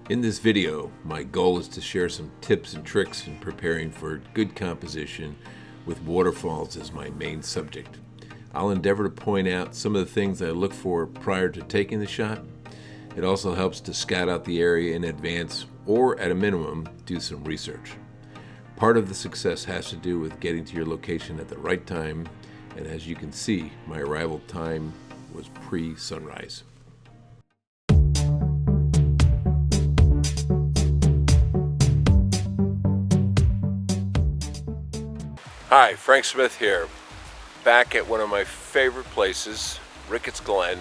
In this video, my goal is to share some tips and tricks in preparing for good composition with waterfalls as my main subject. I'll endeavor to point out some of the things I look for prior to taking the shot. It also helps to scout out the area in advance, or at a minimum, do some research. Part of the success has to do with getting to your location at the right time, and as you can see, my arrival time was pre-sunrise. Hi, Frank Smith here, back at one of my favorite places, Ricketts Glen.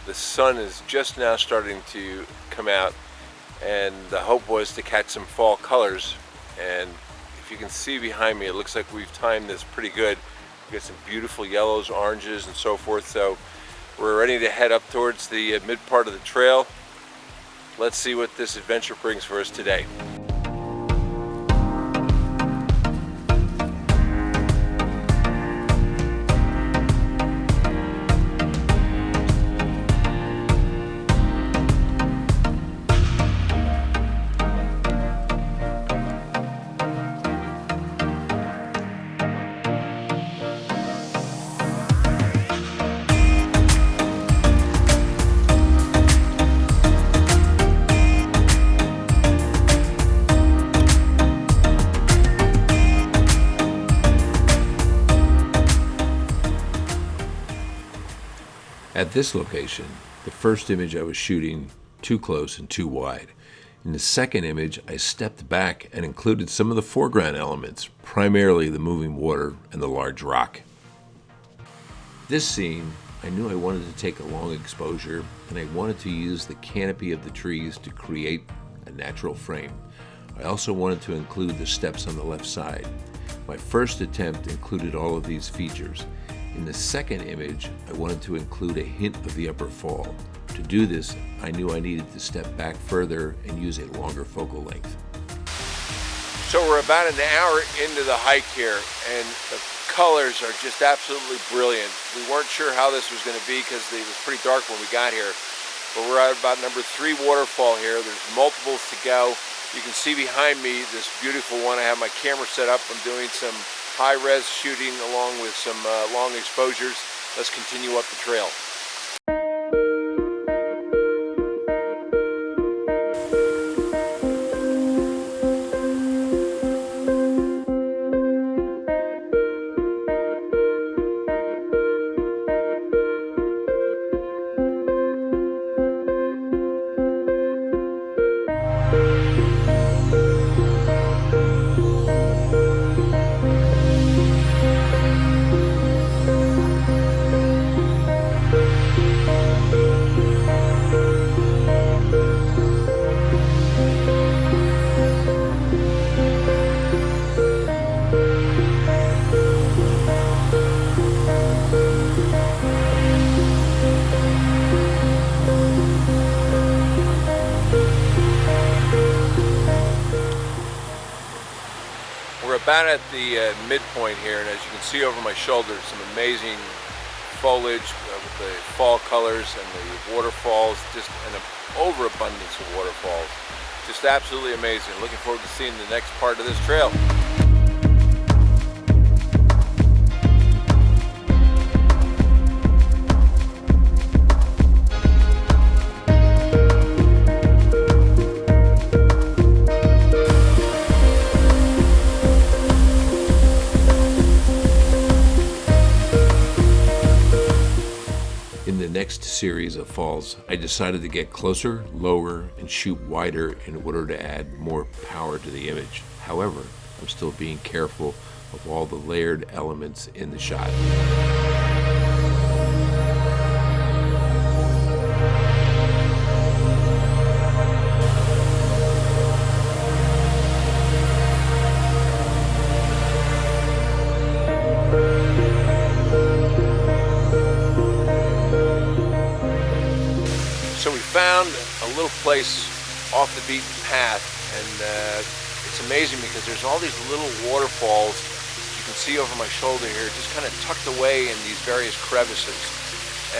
The sun is just now starting to come out, and the hope was to catch some fall colors. And if you can see behind me, it looks like we've timed this pretty good. We've got some beautiful yellows, oranges, and so forth. So we're ready to head up towards the mid part of the trail. Let's see what this adventure brings for us today. At this location, the first image I was shooting too close and too wide. In the second image, I stepped back and included some of the foreground elements, primarily the moving water and the large rock. This scene, I knew I wanted to take a long exposure, and I wanted to use the canopy of the trees to create a natural frame. I also wanted to include the steps on the left side. My first attempt included all of these features. In the second image, I wanted to include a hint of the upper fall. To do this, I knew I needed to step back further and use a longer focal length. So we're about an hour into the hike here, and the colors are just absolutely brilliant. We weren't sure how this was going to be because it was pretty dark when we got here, but we're at about number 3 waterfall here. There's multiples to go. You can see behind me this beautiful one. I have my camera set up. I'm doing some high-res shooting along with some long exposures. Let's continue up the trail. We're about at the midpoint here, and as you can see over my shoulder, some amazing foliage with the fall colors and the waterfalls, just an overabundance of waterfalls. Just absolutely amazing. Looking forward to seeing the next part of this trail. Next series of falls, I decided to get closer, lower, and shoot wider in order to add more power to the image. However, I'm still being careful of all the layered elements in the shot. So we found a little place off the beaten path, and it's amazing because there's all these little waterfalls you can see over my shoulder here, just kind of tucked away in these various crevices.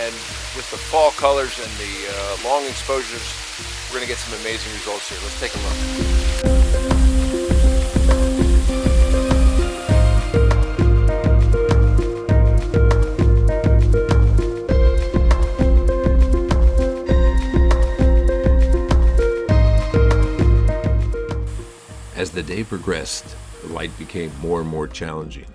And with the fall colors and the long exposures we're gonna get some amazing results here. Let's take a look. As the day progressed, the light became more and more challenging.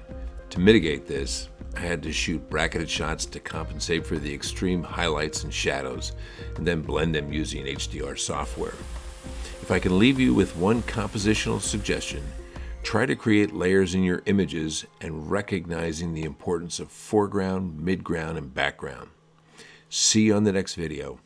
To mitigate this, I had to shoot bracketed shots to compensate for the extreme highlights and shadows, and then blend them using HDR software. If I can leave you with one compositional suggestion, try to create layers in your images and recognizing the importance of foreground, midground, and background. See you on the next video.